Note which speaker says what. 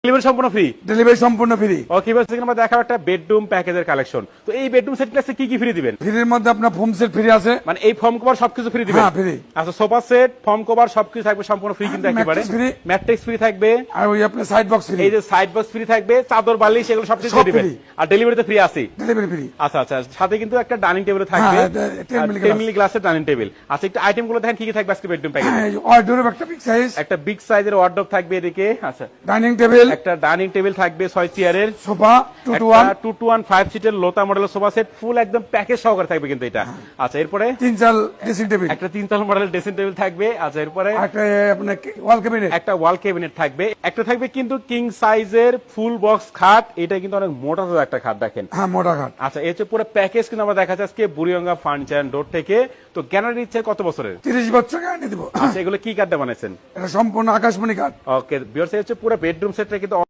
Speaker 1: Delivery সম্পূর্ণ free.
Speaker 2: Delivery সম্পূর্ণ free.
Speaker 1: Okay viewers, এখানে আমরা দেখাবো একটা বেডরুম প্যাকেজের কালেকশন। তো এই বেডরুম সেট ক্লাসে কি কি ফ্রি দিবেন?
Speaker 2: ফ্রির মধ্যে আপনার ফোম সেট ফ্রি আছে,
Speaker 1: মানে এই ফর্ম কভার সবকিছু ফ্রি দিবেন?
Speaker 2: হ্যাঁ ফ্রি।
Speaker 1: আচ্ছা, সোফা সেট, ফর্ম কভার সবকিছু থাকবে সম্পূর্ণ ফ্রি কিন্তু একেবারে। ম্যাট্রিক্স ফ্রি থাকবে,
Speaker 2: আর ওই আপনার সাইড বক্স ফ্রি।
Speaker 1: এই যে সাইড বক্স ফ্রি থাকবে, চাদর বালিশ এগুলো সবকিছু
Speaker 2: সব
Speaker 1: দিবেন।
Speaker 2: free।
Speaker 1: আর ডেলিভারিতে ফ্রি আছে?
Speaker 2: Delivery free.
Speaker 1: আচ্ছা আচ্ছা, সাথে কিন্তু একটা ডাইনিং টেবিল থাকবে,
Speaker 2: হ্যাঁ, 10
Speaker 1: মিলি গ্লাসের ডাইনিং টেবিল। আচ্ছা, একটা আইটেম গুলো দেখেন কি কি থাকবে আজকে বেডরুম প্যাকেজে।
Speaker 2: ওয়ার্ডরোব একটা বিগ সাইজ,
Speaker 1: একটা বিগ সাইজের ওয়ার্ডরোব থাকবে এদিকে। আচ্ছা,
Speaker 2: ডাইনিং টেবিল,
Speaker 1: একটা ডাইনিং টেবিল থাকবে 6 চেয়ারের,
Speaker 2: সোফা 2 to 1,
Speaker 1: 2 to 1 5 সিটের লোতা মডেলের সোফা সেট, ফুল একদম প্যাকেজ সহকারে থাকবে কিন্তু এটা। আচ্ছা, এরপরে
Speaker 2: 3 চাল ড্রেসিং টেবিল,
Speaker 1: একটা 3 তল মডেলের ড্রেসিং টেবিল থাকবে। আচ্ছা, এরপরে
Speaker 2: একটা আপনার ওয়াল ক্যাবিনেট,
Speaker 1: একটা ওয়াল ক্যাবিনেট থাকবে, একটা থাকবে কিন্তু কিং সাইজের ফুল বক্স খাট। এটা কিন্তু অনেক মোটা একটা খাট দেখেন।
Speaker 2: হ্যাঁ মোটা খাট।
Speaker 1: আচ্ছা, এই হচ্ছে পুরো প্যাকেজ কিন্তু আমরা দেখাচ্ছি আজকে বুড়িগঙ্গা ফার্নিচার এন্ড ডোর থেকে। তো গ্যারান্টি দিচ্ছে কত বছরের?
Speaker 2: 30 বছর গ্যারান্টি দেব।
Speaker 1: আচ্ছা, এগুলো কি কাঠে বানাইছেন?
Speaker 2: এটা সম্পূর্ণ আকাশমণি কাঠ।
Speaker 1: ওকে ভিউয়ার্স, এই হচ্ছে পুরো বেডরুম সেটটা কিন্তু